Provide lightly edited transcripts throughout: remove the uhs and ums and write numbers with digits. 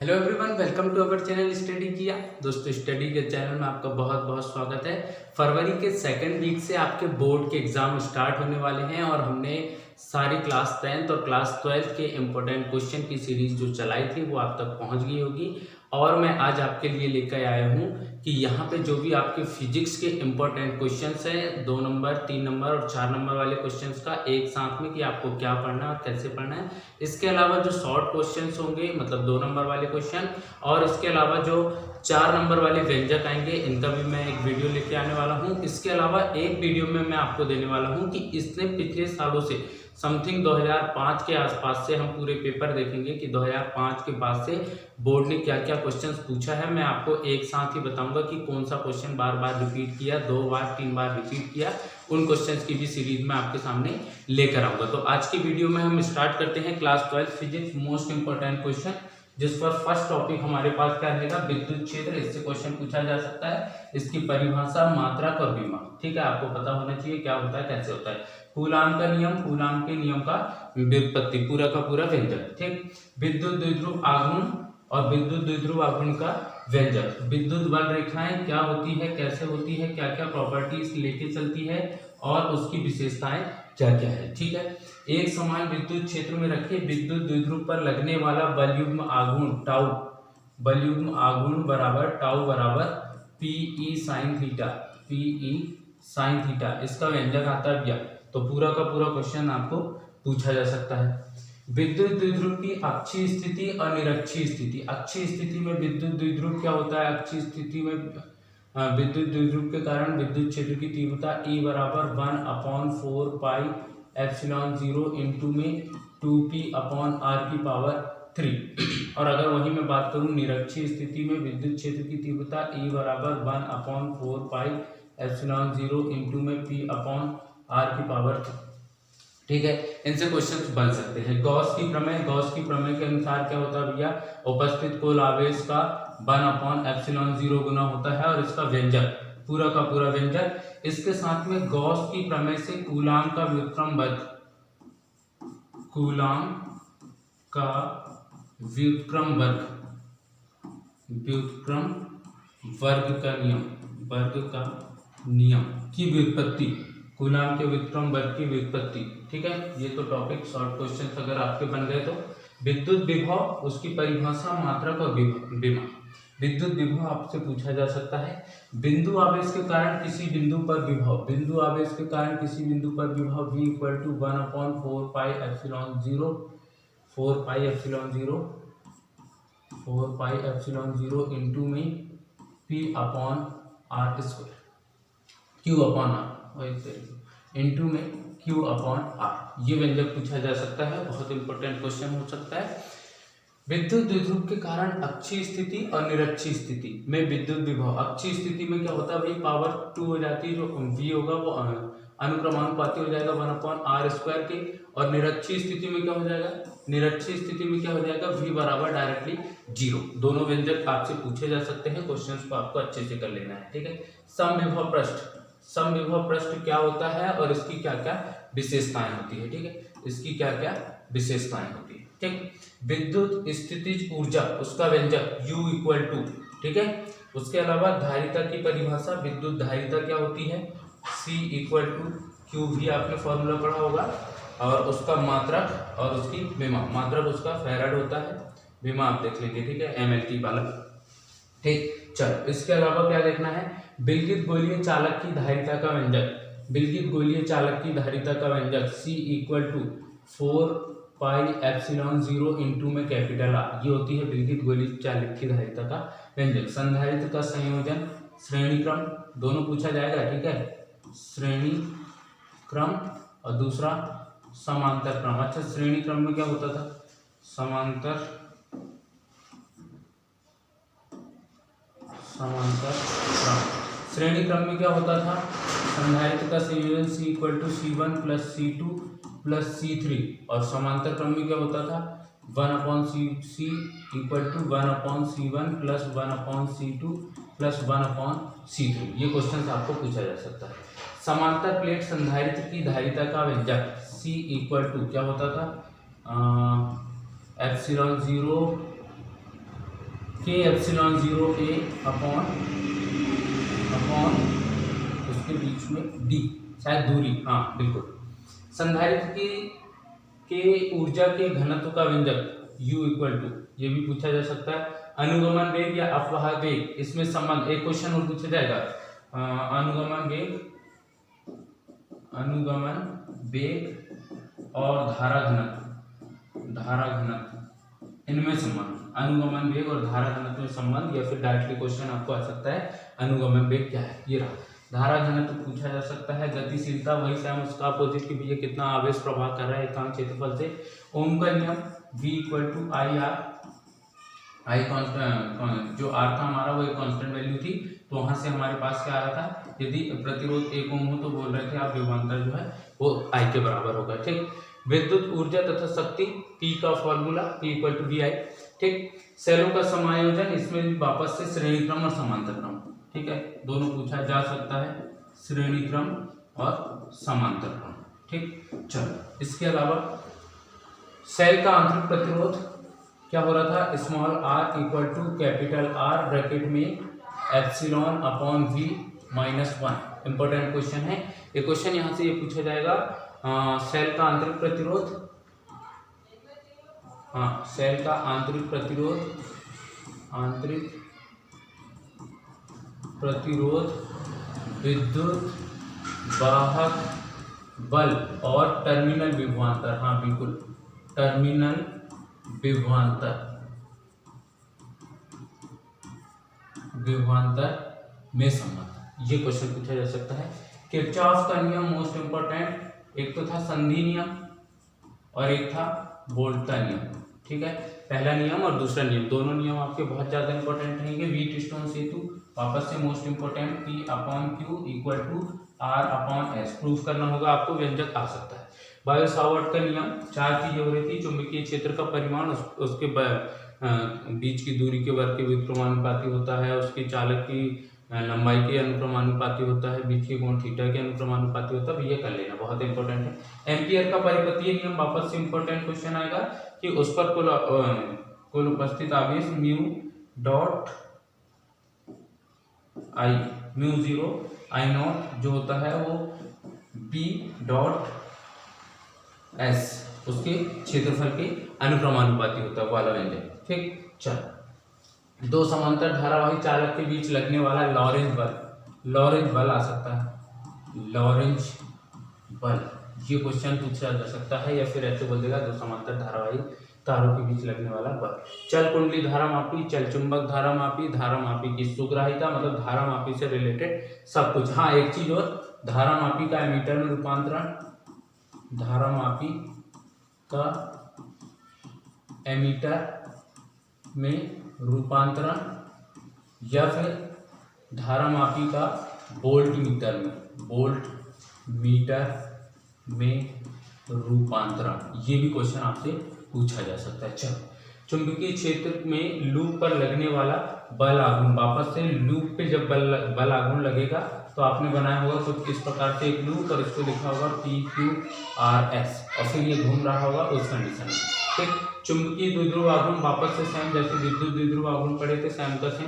Hello everyone, welcome to our channel study किया। दोस्तों, study के चैनल में आपका बहुत बहुत स्वागत है। फरवरी के सेकंड वीक से आपके बोर्ड के एग्जाम स्टार्ट होने वाले हैं और हमने सारी क्लास 10th और क्लास 12th के इम्पोर्टेंट क्वेश्चन की सीरीज जो चलाई थी वो आप तक पहुंच गई होगी। और मैं आज आपके लिए लेकर आया हूं कि यहाँ पे जो भी आपके फिजिक्स के इम्पोर्टेंट क्वेश्चंस हैं, 2 नंबर, 3 नंबर और 4 नंबर वाले क्वेश्चंस का एक साथ में कि आपको क्या पढ़ना है और कैसे पढ़ना है। इसके अलावा जो शॉर्ट क्वेश्चंस होंगे, मतलब 2 नंबर वाले क्वेश्चन, और इसके अलावा जो 4 नंबर वाले व्यंजक आएंगे, इनका भी मैं एक वीडियो लेके आने वाला हूँ। इसके अलावा एक वीडियो में मैं आपको देने वाला हूँ कि इसने पिछले सालों से समथिंग 2005 के आसपास से हम पूरे पेपर देखेंगे कि 2005 के बाद से बोर्ड ने क्या क्या क्वेश्चंस पूछा है। मैं आपको एक साथ ही बताऊंगा कि कौन सा क्वेश्चन बार बार रिपीट किया, 2 बार 3 बार रिपीट किया। उन क्वेश्चंस की भी सीरीज में आपके सामने लेकर आऊंगा। तो आज की वीडियो में हम स्टार्ट करते हैं class 12 physics most important question, जिस पर फर्स्ट टॉपिक हमारे पास क्या रहेगा, विद्युत क्षेत्र। इससे क्वेश्चन पूछा जा सकता है। इसकी परिभाषा, मात्रक और विमा, ठीक है, आपको पता होना चाहिए क्या होता है, कैसे होता है। कूलाम का नियम, कूलाम के नियम का व्युत्पत्ति, पूरा का पूरा व्यंजक, ठीक। विद्युत द्विध्रुव आघूर्ण और विद्युत द्विध्रुव आघूर्ण का व्यंजक। विद्युत बल रेखाएं क्या होती है, कैसे होती है, क्या क्या प्रॉपर्टीज लेके चलती है और उसकी विशेषताएं क्या क्या है, ठीक है। एक समान विद्युत क्षेत्र में रखे विद्युत द्विध्रुव पर लगने वाला बलयुग्म आघूर्ण टाउ, बलयुग्म आघूर्ण बराबर टाउ बराबर p E sine theta, p E sine theta. इसका व्यंजक आता है। तो पूरा का पूरा क्वेश्चन आपको पूछा जा सकता है। विद्युत द्विध्रुव की अक्षीय स्थिति और निरक्षीय स्थिति। अक्षीय स्थिति में विद्युत द्विध्रुव क्या होता है, अक्षीय स्थिति में विद्युत द्विध्रुव के कारण विद्युत क्षेत्र की तीव्रता E बराबर 1/4 पाई एप्सिलॉन 0 इंटू में 2p/r की पावर 3। और अगर वही मैं बात करूं निरक्षीय स्थिति में विद्युत क्षेत्र की तीव्रता E बराबर 1/4 पाई एप्सिलॉन 0 इंटू में p/r की पावर 3, ठीक है। इनसे क्वेश्चन बन सकते हैं। गॉस की प्रमेय, गॉस की प्रमेय के अनुसार क्या होता है भैया, उपस्थित कुल आवेश का 1/ε0 गुना होता है। और इसका व्यंजक, पूरा का पूरा व्यंजक। इसके साथ में गॉस की प्रमेय से कूलाम का व्युत्क्रम वर्ग, कूलाम का व्युत्क्रम वर्ग, व्युत्क्रम वर्ग का नियम, वर्ग का नियम की व्युत्पत्ति, कूलाम के व्युत्क्रम वर्ग की व्युत्पत्ति, ठीक है। ये तो टॉपिक शॉर्ट क्वेश्चन अगर आपके बन गए तो। विद्युत विभव, उसकी परिभाषा, मात्रक और विमा। विद्युत विभव आपसे पूछा जा सकता है। बिंदु आवेश के कारण किसी बिंदु पर विभव, बिंदु आवेश के कारण किसी बिंदु पर विभव V = 1/4 pi epsilon 0, 4 pi epsilon 0, 4 pi epsilon 0 into में p/r², q/r इंटू में q/r। ये व्यंजक पूछा जा सकता है, बहुत इंपॉर्टेंट क्वेश्चन हो सकता है। विद्युत द्विध्रुव के कारण अक्षीय स्थिति और निरक्षीय स्थिति में विद्युत विभव। अक्षीय स्थिति में क्या होता है भाई, पावर 2 हो जाती है, जो v होगा वो अनुक्रमानुपाती हो जाएगा 1/r² के। और निरक्षीय स्थिति में क्या हो जाएगा, निरक्षीय स्थिति में क्या हो जाएगा, v बराबर डायरेक्टली 0। दोनों व्यंजक आपसे पूछे जा सकते हैं, क्वेश्चंस को आपको अच्छे से कर लेना है, ठीक है। समविभव पृष्ठ, समविभव पृष्ठ क्या होता है और इसकी क्या क्या विशेषताएं होती है, ठीक है, इसकी क्या क्या विशेषताएं होती है, ठीक। विद्युत स्थितिज ऊर्जा, उसका व्यंजक U = ठीक है। उसके अलावा धारिता की परिभाषा, विद्युत धारिता क्या होती है, C = QV, आपने फॉर्मूला पढ़ा होगा। और उसका मात्रक और उसकी विमा, मात्रक उसका फैराड होता है, विमा आप देख लेंगे, ठीक है, MLT वाला, ठीक। चलो, इसके अलावा क्या देखना है, विलगित गोलीय चालक की धारिता का व्यंजक, विलगित गोलीय चालक की धारिता का व्यंजक C = 4 पाई एप्सिलॉन 0 इंटू में कैपिटल R। ये होती है विलगित गोलीय चालक की धारिता का व्यंजक। संधारित्र का संयोजन, श्रेणी क्रम, दोनों पूछा जाएगा, ठीक है, श्रेणी क्रम और दूसरा समांतर क्रम। अच्छा, श्रेणी क्रम में क्या होता था, समांतर क्रम। श्रेणी क्रम में क्या होता था, संधारित्र का संयोजन C = C1 + C2 + C3। और समांतर क्रम में क्या होता था, 1/C = 1/C1 + 1/C2 + 1/C3। ये क्वेश्चन आपको पूछा जा सकता है। समांतर प्लेट संधारित्र की धारिता का व्यंजक C = क्या होता था, एप्सिलॉन 0 के एप्सिलॉन 0 A अपॉन उसके बीच में D, शायद दूरी, हाँ बिल्कुल। संधारित्र के ऊर्जा के घनत्व का व्यंजक U इक्वल टू, ये भी पूछा जा सकता है। अनुगमन वेग या अपवाह वेग, इसमें संबंध, एक क्वेश्चन और पूछा जाएगा। अनुगमन वेग और धारा घनत्व इनमें संबंध, अनुगमन वेग और धारा घनत्व में संबंध, या फिर डायरेक्टली क्वेश्चन आपको आ सकता है अनुगमन वेग क्या है, ये रहा। धारा घनत्व पूछा जा सकता है। गतिशीलता वही सेम उसका अपोजिट कि भैया कितना आवेश प्रवाह कर रहा है एकांक क्षेत्रफल से। ओम का नियम V equal to I R, I constant, जो आर था हमारा वो एक कांस्टेंट वैल्यू थी, तो वहां से हमारे पास क्या आ रहा था, यदि प्रतिरोध 1 ओम हो तो बोल रहे थे आप विभवांतर जो है वो आई के बराबर होगा। ठीक, विद्युत ऊर्जा तथा शक्ति P का formula P equal to VI। ठीक, सेलों का समायोजन, इसमें भी वापस से श्रेणी क्रम और समांतर क्रम, ठीक है, दोनों पूछा जा सकता है, श्रेणी क्रम और समांतर क्रम। ठीक, चलो इसके अलावा सेल का आंतरिक प्रतिरोध क्या हो रहा था, small r equal to capital R bracket में epsilon upon V -1। Important question है ये, क्वेश्चन यहाँ से ये पूछा जाएगा। सेल का आंतरिक प्रतिरोध, हाँ सेल का आंतरिक प्रतिरोध विद्युत वाहक बल और टर्मिनल विभवांतर, हाँ बिल्कुल टर्मिनल विभवांतर में संबंध, ये क्वेश्चन पूछा जा सकता है। किरचॉफ का नियम मोस्ट इंपॉर्टेंट, एक तो था संधि नियम और एक था वोल्ट का नियम। ठीक है, पहला नियम और दूसरा नियम, दोनों नियम आपके बहुत ज्यादा इंपॉर्टेंट रहेंगे। व्हीटस्टोन सेतु वापस से most important, P upon Q equal to R upon S, proof करना होगा आपको, व्यंजक आ सकता है। बायो सावर्ट का नियम, चार चीजें हो रही थी, चुंबकीय क्षेत्र का परिमाण उसके बीच की दूरी के वर्ग के विक्रमानुपाती होता है, उसकी चालक की लंबाई के अनुक्रमानुपाती होता है, बीच के कोण थीटा के अनुक्रमानुपाती होता है, ये कर लेना, बहुत इंपॉर्टेंट है। एम्पियर का परिपतीय नियम, वापस से इंपॉर्टेंट क्वेश्चन आएगा कि उस पर कुल उपस्थित आवेश mu dot I, mu 0 I not जो होता है वो P डॉट S, उसके क्षेत्रफल के अनुक्रमानुपाती होता है वाला व्यंजक। ठीक, चल दो समांतर धारावाही चालक के बीच लगने वाला लॉरेंज बल आ सकता है, लॉरेंज बल, ये क्वेश्चन पूछा जा सकता है, या फिर ऐसे बोल देगा दो समांतर धारावाही तारों के बीच लगने वाला बल। चल कुंडली धारा मापी, चल चुंबक धारा मापी की सुग्राहिता, मतलब धारा मापी से रिलेटेड सब कुछ। हाँ एक चीज और, धारा मापी का एमीटर में रूपांतरण, धारा मापी का एमीटर में रूपांतरण, या फिर धारा मापी का वोल्ट मीटर में रूपांतरण, ये भी क्वेश्चन आपसे पूछा जा सकता है। चलो, चुंबकीय क्षेत्र में लूप पर लगने वाला बल आघूर्ण, वापस से लूप पे जब बल आघूर्ण लगेगा तो आपने बनाया होगा कुछ इस प्रकार से एक लूप, और इसको लिखा होगा PQRS, और फिर ये घूम रहा होगा उस कंडीशन में। ठीक, चुंबकीय द्विध्रुव आघूर्ण वापस से सेम, जैसे विद्युत द्विध्रुव आघूर्ण पढ़े थे सेम का सेम।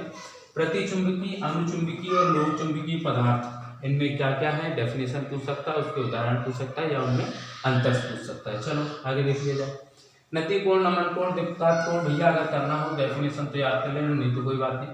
प्रतिचुंबकीय, अनुचुंबकीय और लोह चुंबकीय पदार्थ, इनमें क्या क्या है, डेफिनेशन पूछ सकता है, उसके उदाहरण पूछ सकता है, या उनमें अंतर पूछ सकता है। चलो आगे देख लिया जाए। नति कोण, नमन कोण, दीप्तात् कोण, भैया अगर करना हो डेफिनेशन तो याद कर लेना, नहीं तो कोई बात नहीं।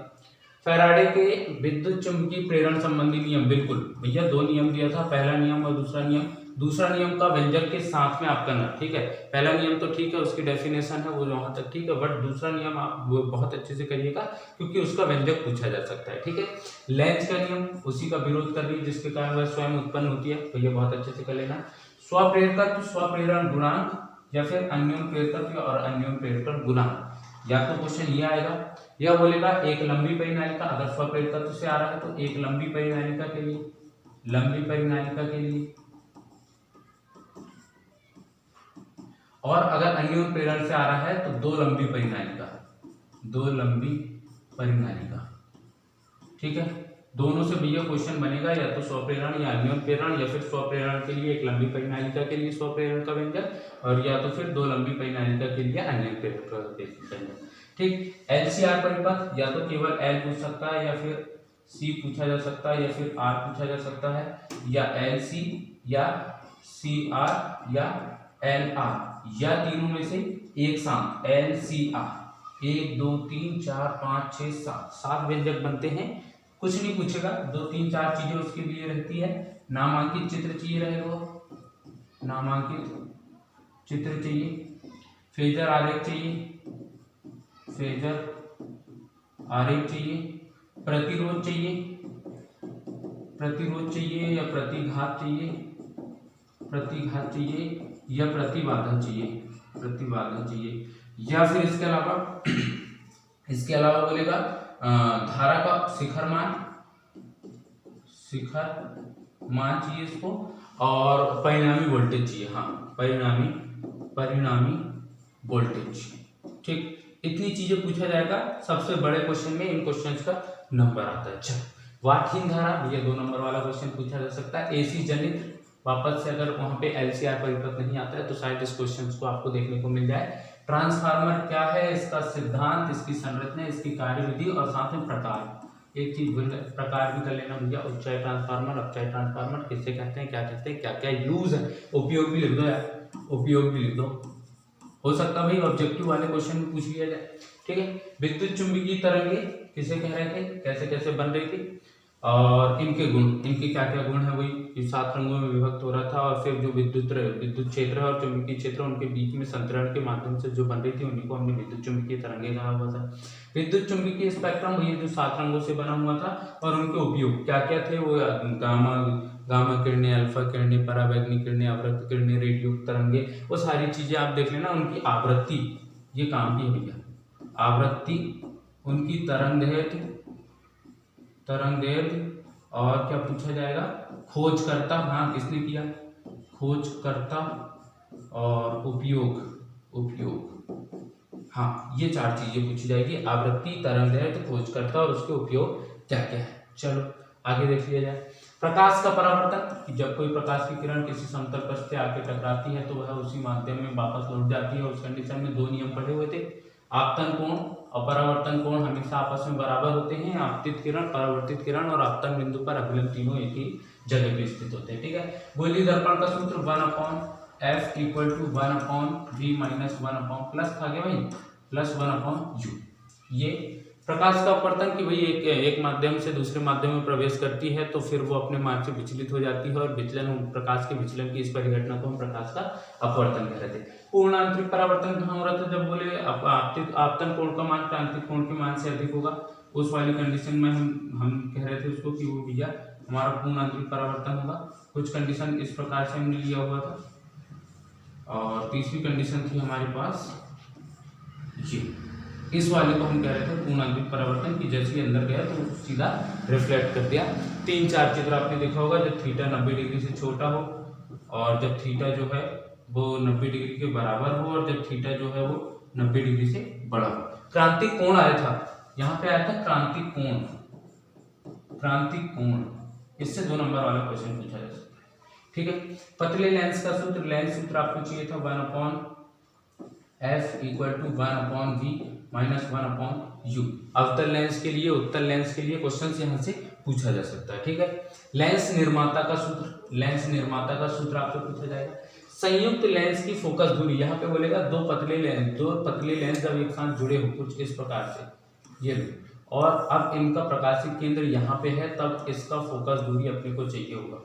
फैराडे के विद्युत चुंबकीय प्रेरण संबंधी नियम, बिल्कुल भैया दो नियम दिया था, पहला नियम और दूसरा नियम। दूसरा नियम का व्यंजक के साथ में आप करना, ठीक है। पहला नियम तो ठीक है, उसकी डेफिनेशन है वो वहां तक ठीक है, बट दूसरा नियम आप वो बहुत अच्छे से करिएगा क्योंकि उसका व्यंजक पूछा जा सकता है। ठीक है, लेंज का नियम उसी का विरोध कर रही है जिसके कारण वह स्वयं उत्पन्न होती है, तो ये बहुत अच्छे से कर लेना। स्वप्रेरकत्व, स्वप्रेरण गुणांक, या फिर अन्योन प्रेरकत्व और अन्योन प्रेरकत्व गुणांक। या तो क्वेश्चन ये आएगा, यह बोलेगा एक लंबी परिनालिका, अगर स्वप्रेरकत्व से आ रहा है तो एक लंबी परिनालिका के लिए, और अगर अन्योन प्रेरण से आ रहा है तो दो लंबी परिनालिका। ठीक है, दोनों से भैया क्वेश्चन बनेगा, या तो स्वप्रेरण या अन्योन प्रेरण, या फिर स्वप्रेरण के लिए एक लंबी परिनालिका के लिए स्वप्रेरण का व्यंजक, और या तो फिर दो लंबी परिनालिका के लिए अन्योन प्रेरक का व्यंजक। ठीक। LCR परिपथ या तो केवल L पूछ सकता है, या फिर C पूछा जा सकता है, या फिर R पूछा जा सकता है, या LC या CR या LR, या तीनों में से एक साथ LCR। 1 2 3 4 5 6 7 7 व्यंजक बनते हैं। कुछ नहीं पूछेगा, 2 3 4 चीजें उसके लिए रहती है। नामांकित चित्र चाहिए रहेगा, नामांकित चित्र चाहिए, फेजर आरेख चाहिए, फेजर आरेख चाहिए, प्रतिरोध चाहिए, प्रतिरोध चाहिए या प्रतिघात चाहिए, प्रतिघात चाहिए या प्रतिबाधा चाहिए, प्रतिबाधा चाहिए, या फिर इसके अलावा बोलेगा धारा का शिखर मान, शिखर मान चाहिए इसको, और परिणामी वोल्टेज चाहिए। हाँ, परिणामी वोल्टेज। ठीक, इतनी चीजें पूछा जाएगा। सबसे बड़े क्वेश्चन में इन क्वेश्चंस का नंबर आता है। चलो, वाटहीन धारा, ये 2 नंबर वाला क्वेश्चन पूछा जा सकता है। एसी जनित्र, वापस से अगर वहां पे LCR परिपथ नहीं आता है तो शायद इस क्वेश्चन को आपको देखने को मिल जाए। ट्रांसफार्मर क्या है, इसका सिद्धांत, इसकी संरचना, इसकी कार्यविधि और साथ में प्रकार। एक चीज प्रकार भी कर लेना भैया, उच्चाई ट्रांसफार्मर, अपचाई ट्रांसफार्मर किससे कहते हैं, क्या कहते हैं, क्या क्या यूज है, उपयोग भी लिख दो यार, उपयोग भी लिख दो। हो सकता है भाई ऑब्जेक्टिव वाले क्वेश्चन में पूछ लिया जाए। ठीक है, विद्युत चुंबकीय तरंगे किसे कह रहे थे, कैसे कैसे बन रही थी, और इनके गुण, इनके क्या क्या गुण है, वही 7 रंगों में विभक्त हो रहा था। और फिर जो विद्युत क्षेत्र और चुंबकीय क्षेत्र उनके बीच में संतरण के माध्यम से जो बन रही थी उन्हीं को हमने विद्युत चुंबकीय तरंगे कहा हुआ था। विद्युत चुंबकीय स्पेक्ट्रम ये जो 7 रंगों से बना हुआ था, और उनके उपयोग क्या क्या थे, वो गामा किरणें, अल्फा किरणें, पराबैंगनी किरणें, अवरक्त किरणें, रेडियो तरंगे, वो सारी चीजें आप देख लेना। उनकी आवृत्ति ये काम की है भैया, आवृत्ति, उनकी तरंगदैर्घ्य, और क्या पूछा जाएगा, खोजकर्ता, हाँ किसने किया, खोजकर्ता, और उपयोग, हाँ ये 4 चीजें पूछी जाएगी, आवृत्ति, तरंगदैर्घ्य, खोजकर्ता और उसके उपयोग क्या क्या है। चलो आगे देख लिया जाए। प्रकाश का परावर्तन, जब कोई प्रकाश की किरण किसी समतल पृष्ठ से आके टकराती है तो वह उसी माध्यम में वापस लौट जाती है। उस कंडीशन में 2 नियम पढ़े हुए थे, आपतन कोण और परावर्तन कोण हमेशा आपस में बराबर होते हैं। आपतित किरण, परावर्तित किरण और आपतन बिंदु पर अभिलंब तीनों एक ही जगह पे स्थित होते हैं। ठीक है, गोलीय दर्पण का सूत्र 1/f = 1/v - 1/ प्लस था क्या भाई, प्लस 1/u। ये प्रकाश का अपवर्तन की भाई एक माध्यम से दूसरे माध्यम में प्रवेश करती है तो फिर वो अपने मार्ग से विचलित हो जाती है, और विचलन, प्रकाश के विचलन की इस परिघटना को हम प्रकाश का अपवर्तन कह रहे थे। पूर्ण आंतरिक परावर्तन कहाँ हो रहा था, जब बोले आपतन कोण का मान क्रांतिक कोण के मान से अधिक होगा, उस वाली कंडीशन में हम कह रहे थे उसको कि वो भैया हमारा पूर्ण आंतरिक परावर्तन होगा। कुछ कंडीशन इस प्रकार से हमने लिया हुआ था, और तीसरी कंडीशन थी हमारे पास ये, इस वाले को हम कह रहे थे पूर्ण आंतरिक परावर्तन की, जैसे अंदर गया तो सीधा रिफ्लेक्ट कर दिया। 3-4 चित्र आपने देखा होगा, जब थीटा 90 डिग्री से छोटा हो, और जब थीटा जो है वो 90 डिग्री के बराबर हो, और जब थीटा जो है वो 90 डिग्री से बड़ा हो। क्रांतिक कोण आया था, यहाँ पे आया था क्रांतिक कोण, क्रांतिक कोण, इससे 2 नंबर वाला क्वेश्चन पूछा जा सकता है। ठीक है, पतले लेंस का सूत्र, लेंस सूत्र आपको चाहिए था 1/f = 1/v - 1/u। अवतल लेंस के लिए, उत्तल लेंस के लिए क्वेश्चन यहाँ से पूछा जा सकता है। ठीक है, लेंस निर्माता का सूत्र, लेंस निर्माता का सूत्र आपसे पूछा जाएगा। संयुक्त लेंस की फोकस दूरी, यहाँ पे बोलेगा दो पतले लेंस जब एक साथ जुड़े हो कुछ इस प्रकार से, ये लो, और अब इनका प्रकाशिक केंद्र यहाँ पे है, तब इसका फोकस दूरी अपने को चाहिए होगा,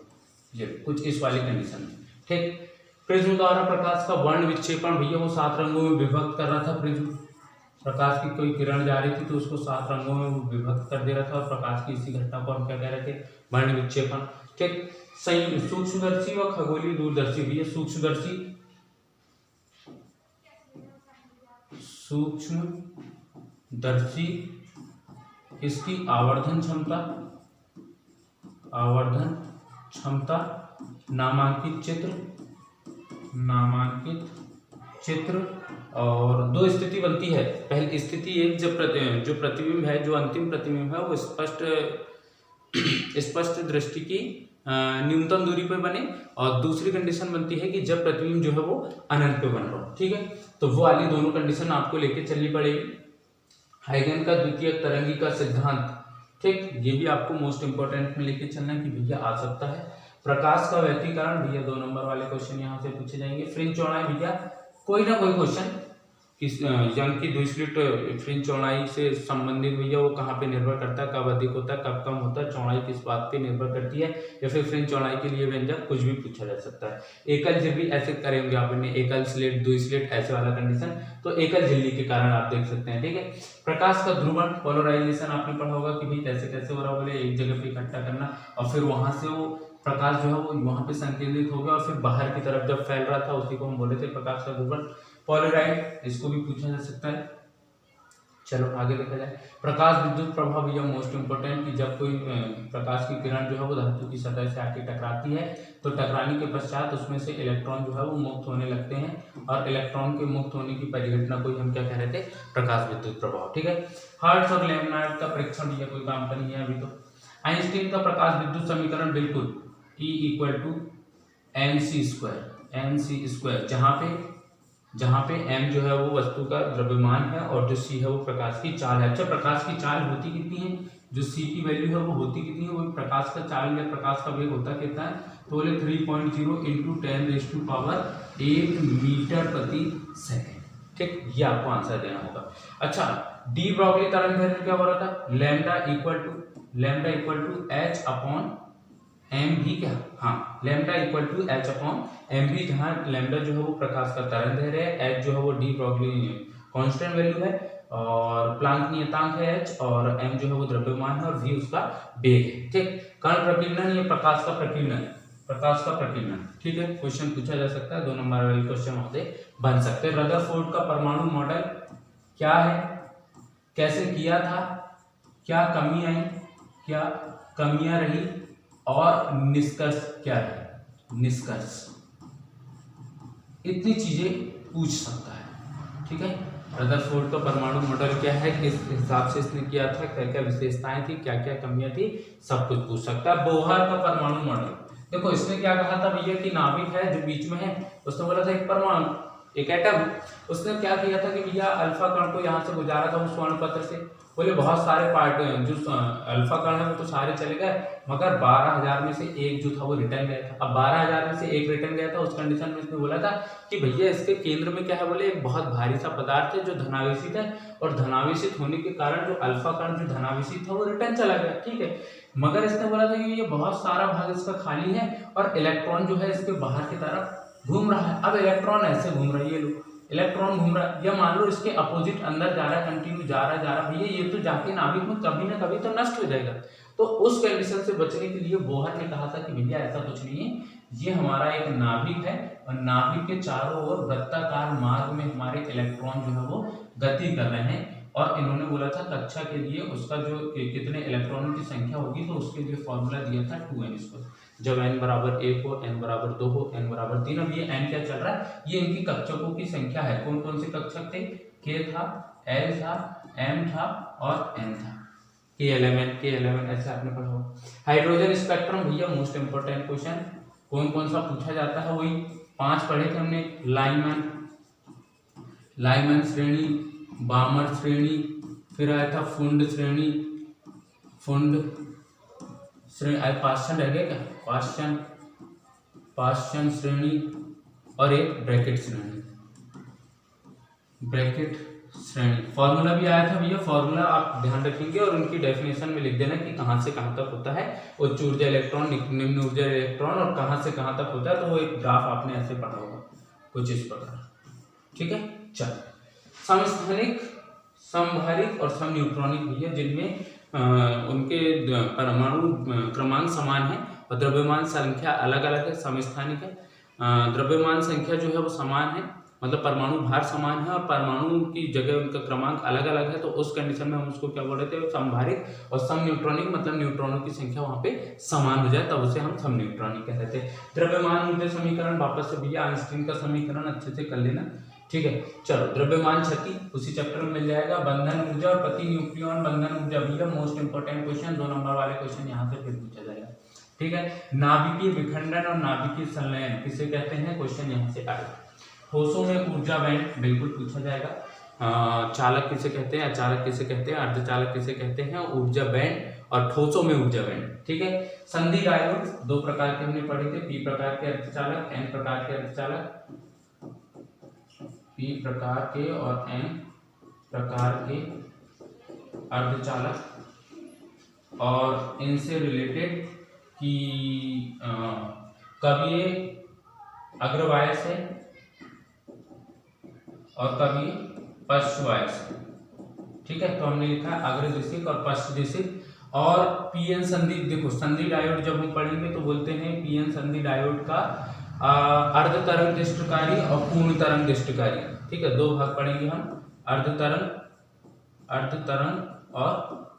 ये कुछ इस वाली कंडीशन में। ठीक, प्रिज्म द्वारा प्रकाश का वर्ण विक्षेपण, भैया वो 7 रंगों में विभक्त कर रहा था प्रिज्म। प्रकाश की कोई किरण जा रही थी तो उसको 7 रंगों में विभक्त कर दे रहा था, और प्रकाश की इसी घटना को हम क्या कह रहे थे, वर्ण विक्षेपण। ठीक, सूक्ष्मदर्शी व खगोलीय दूरदर्शी, भैया सूक्ष्मदर्शी इसकी आवर्धन क्षमता, नामांकित चित्र, और 2 स्थिति बनती है। पहली स्थिति एक, जब जो प्रतिबिंब है, जो अंतिम प्रतिबिंब है वो स्पष्ट दृष्टि की न्यूनतम दूरी पर बने, और दूसरी कंडीशन बनती है कि जब प्रतिबिंब जो है वो अनंत पे बन रहा हो। ठीक है, तो वो वाली दोनों कंडीशन आपको लेके चलनी पड़ेगी। हाइगन का द्वितीय तरंगी का सिद्धांत, ठीक, ये भी आपको मोस्ट इंपोर्टेंट में लेके चलना है कि भैया आ सकता है। प्रकाश का व्यतिकरण, भैया 2 नंबर वाले क्वेश्चन यहाँ से पूछे जाएंगे। फ्रिंज चौड़ाई, भैया कोई ना कोई क्वेश्चन किस यंग की द्विस्लिट फ्रिंज चौड़ाई से संबंधित भैया वो कहाँ पे निर्भर करता है, कब अधिक होता है कब कम होता है, चौड़ाई किस बात पे निर्भर करती है, या फिर फ्रिंज चौड़ाई के लिए व्यंजक कुछ भी पूछा जा सकता है। एकल झिल्ली ऐसे करेंगे आपने, एकल स्लिट द्विस्लिट ऐसे वाला कंडीशन, तो एकल झिल्ली के कारण आप देख सकते हैं, ठीक है। प्रकाश का ध्रुवण पोलराइजेशन आपने पढ़ा होगा कि भाई कैसे कैसे हो रहा, बोले एक जगह पे इकट्ठा करना और फिर वहां से वो प्रकाश जो है वो वहां पे संकेंद्रित हो गया और फिर बाहर की तरफ जब फैल रहा था उसी को हम बोले थे प्रकाश का ध्रुवण। पॉलराइड, इसको भी पूछा जा सकता है। चलो आगे देखा जाए। प्रकाश विद्युत प्रभाव, भैया मोस्ट इंपोर्टेंट, कि जब कोई प्रकाश की किरण जो है वो धातु की सतह से आके टकराती है तो टकराने के पश्चात उसमें से इलेक्ट्रॉन जो है वो मुक्त होने लगते हैं और इलेक्ट्रॉन के मुक्त होने की परिघटना को हम क्या कह रहे थे, प्रकाश विद्युत प्रभाव, ठीक है। हर्ट्ज और लेमनार्ड का परीक्षण, भैया कोई काम का नहीं है अभी तो। आइंस्टीन का प्रकाश विद्युत समीकरण, बिल्कुल E = mc², जहाँ पे m जो है वो वस्तु का द्रव्यमान है और जो c है वो प्रकाश की चाल है। अच्छा, प्रकाश की चाल होती कितनी है, जो c की वैल्यू है वो होती कितनी है, वो प्रकाश का चाल या प्रकाश का वेग होता कितना है, तो बोले 3.0 × 10⁸ मीटर प्रति सेकेंड, ठीक, ये आपको आंसर देना होगा। अच्छा, डी ब्रॉगली तरंग दैर्ध्य क्या हो रहा था, लैम्डा इक्वल टू H/m भी, क्या, हाँ, लैम्डा इक्वल टू H/m भी, जहाँ लैम्डा जो है वो प्रकाश का तरंग दैर्ध्य है, H जो है वो डी ब्रॉगली कांस्टेंट वैल्यू है और प्लांक नियतांक है H, और m जो है वो द्रव्यमान है और v उसका वेग है, ठीक। कण प्रकीर्णन, ये प्रकाश का प्रकीर्णन, ठीक है, क्वेश्चन पूछा जा सकता है, 2 नंबर वाले क्वेश्चन वहां से बन सकते हैं। रदरफोर्ड का परमाणु मॉडल क्या है, कैसे किया था, क्या कमी आई, क्या कमियां रही और निष्कर्ष क्या है, निष्कर्ष, इतनी चीजें पूछ सकता है, ठीक है। रदरफोर्ड का परमाणु मॉडल क्या है, किस हिसाब से इसने किया था, क्या क्या विशेषताएं थी, क्या क्या कमियां थी, सब कुछ पूछ सकता है। बोहर का परमाणु मॉडल, देखो इसने क्या कहा था भैया कि नाभिक है जो बीच में है, उसने बोला था एक परमाणु, एक एटम, उसने क्या किया था कि भैया अल्फा कण को यहाँ से गुजारा था उस स्वर्ण पत्र से, बोले बहुत सारे पार्ट जो अल्फा कण है वो तो सारे चले गए मगर 12,000 में से एक जो था वो रिटर्न गया था। अब 12,000 में से एक रिटर्न गया था, उस कंडीशन में इसने बोला था कि भैया इसके केंद्र में क्या है, बोले एक बहुत भारी सा पदार्थ है जो धनावेशित है और धनावेशित होने के कारण जो अल्फा कण जो धनावेशित था वो रिटर्न चला गया, ठीक है। मगर इसने बोला था कि ये बहुत सारा भाग इसका खाली है और इलेक्ट्रॉन जो है इसके बाहर की तरफ घूम रहा है। अब इलेक्ट्रॉन ऐसे घूम रहा है, ये लो इलेक्ट्रॉन घूम रहा है, या मान लो इसके अपोजिट अंदर जा रहा है, कंटिन्यू जा रहा है भैया, ये तो जाके नाभिक में कभी ना कभी तो नष्ट हो जाएगा। तो उस कंडीशन से बचने के लिए बोहर ने कहा था कि भैया ऐसा कुछ नहीं है, ये हमारा एक नाभिक है और नाभिक के चारों ओर वृत्ताकार मार्ग में हमारे इलेक्ट्रॉन जो है वो गति कर रहे हैं और इन्होंने बोला था कक्षा के लिए उसका जो कितने इलेक्ट्रॉनों की संख्या होगी तो उसके लिए फॉर्मूला दिया था 2n², जब n बराबर 1 हो, n बराबर 2 हो, n बराबर 3। अब ये n क्या चल रहा है, ये इनकी कक्षकों की संख्या है। कौन कौन से कक्षक थे, k था, l था, m था और n था, k11 ऐसे आपने पढ़ा हो। हाइड्रोजन स्पेक्ट्रम, भैया मोस्ट इंपोर्टेंट क्वेश्चन, कौन कौन सा पूछा जाता है, वही 5 पढ़े थे हमने, लाइमन श्रेणी, बामर श्रेणी, फिर आया था फुंड श्रेणी, पाश्चन रह गया क्या, पाश्चन श्रेणी और एक ब्रैकेट श्रेणी। फॉर्मूला भी आया था भैया, फॉर्मूला आप ध्यान रखेंगे और उनकी डेफिनेशन में लिख देना कि कहां से कहां तक होता है उच्च ऊर्जा इलेक्ट्रॉन, निम्न ऊर्जा इलेक्ट्रॉन और कहां से कहां तक होता है, तो वो एक ग्राफ आपने ऐसे पढ़ा होगा कुछ इस प्रकार, ठीक है। चलो, समस्थानिक, समभारित और समन्यूट्रॉनिक भैया, जिनमें उनके परमाणु क्रमांक समान है और द्रव्यमान संख्या अलग अलग है। समस्थानिक है, द्रव्यमान संख्या जो है वो समान है, मतलब परमाणु भार समान है और परमाणु की जगह उनका क्रमांक अलग अलग है, तो उस कंडीशन में हम उसको क्या बोल रहे थे, समभारित। और समन्यूट्रॉनिक मतलब न्यूट्रॉनों की संख्या वहां पे समान हो जाए तब उसे हम समन्यूट्रॉनिक कह रहे थे। द्रव्यमान ऊर्जा समीकरण वापस से भैया आइंस्टीन का समीकरण अच्छे से कर लेना, ठीक है। चलो, द्रव्यमान क्षति उसी चैप्टर में मिल जाएगा। बंधन ऊर्जा और प्रति न्यूक्लियन बंधन ऊर्जा भैया मोस्ट इंपोर्टेंट क्वेश्चन, 2 नंबर वाले क्वेश्चन यहाँ से फिर पूछा जाएगा, ठीक है। नाभिकीय विखंडन और नाभिकीय संलयन किसे कहते हैं, क्वेश्चन यहाँ से आएगा। ठोसों में ऊर्जा बैंड बिल्कुल पूछा जाएगा। चालक किसे कहते हैं, अचालक किसे कहते हैं, अर्धचालक किसे कहते हैं, ऊर्जा बैंड और ठोसों में ऊर्जा बैंड। ठीक है, संधि डायोड दो प्रकार के हमने पढ़े थे, पी प्रकार के अर्धचालक, एन प्रकार के अर्धचालक, पी प्रकार के और एन प्रकार के अर्धचालक, और इनसे रिलेटेड कि कब ये अग्रवायस है और कभी पश्चवायस है। ठीक है, तो हमने लिखा अग्रदिशिक और पश्चदिशिक। और पीएन संधि, देखो संधि डायोड जब हम पढ़ेंगे तो बोलते हैं पीएन संधि डायोड का अर्ध तरंग दृष्टिकारी और पूर्ण तरंग दृष्टिकारी। ठीक है, दो भाग पढ़ेंगे हम, अर्ध तरंग और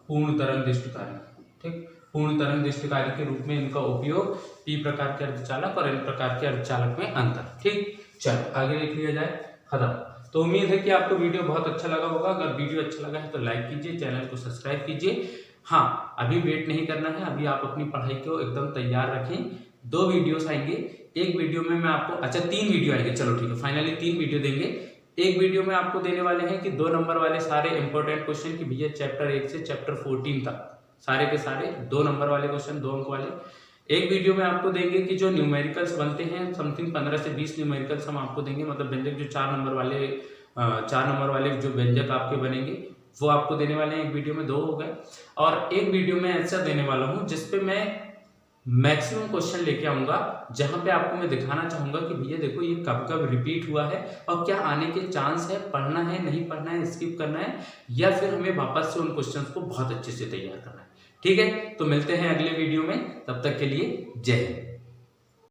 पूर्ण तरंग दृष्टिकारी। ठीक, पूर्ण तरंग दृष्टिकारी के रूप में इनका उपयोग, पी प्रकार के अर्धचालक और एन प्रकार के अर्धचालक में अंतर। ठीक, चलो आगे देख लिया जाए, खत्म। तो उम्मीद है कि आपको वीडियो बहुत अच्छा लगा होगा। अगर वीडियो अच्छा लगा है तो लाइक कीजिए, चैनल को सब्सक्राइब कीजिए। हाँ, अभी वेट नहीं करना है, अभी आप अपनी पढ़ाई को एकदम तैयार रखें। 2 वीडियोस आएंगे, एक वीडियो में मैं आपको, अच्छा 3 वीडियो आएंगे, चलो ठीक है, फाइनली 3 वीडियो देंगे। एक वीडियो में आपको देने वाले हैं कि 2 नंबर वाले सारे इंपॉर्टेंट क्वेश्चन की भैया चैप्टर 1 से चैप्टर 14 तक सारे के सारे 2 नंबर वाले क्वेश्चन, 2 अंक वाले। एक वीडियो में आपको देंगे कि जो न्यूमेरिकल्स बनते हैं, समथिंग 15 से 20 न्यूमेरिकल्स हम आपको देंगे, मतलब व्यंजक जो 4 नंबर वाले जो व्यंजक आपके बनेंगे वो आपको देने वाले हैं। एक वीडियो में 2 हो गए, और एक वीडियो में ऐसा देने वाला हूँ जिसपे मैं मैक्सिमम क्वेश्चन लेके आऊंगा, जहां पे आपको मैं दिखाना चाहूंगा कि भैया देखो ये कब कब रिपीट हुआ है और क्या आने के चांस है, पढ़ना है नहीं पढ़ना है, स्किप करना है, या फिर हमें वापस से उन क्वेश्चंस को बहुत अच्छे से तैयार करना है। ठीक है, तो मिलते हैं अगले वीडियो में, तब तक के लिए जय हिंद।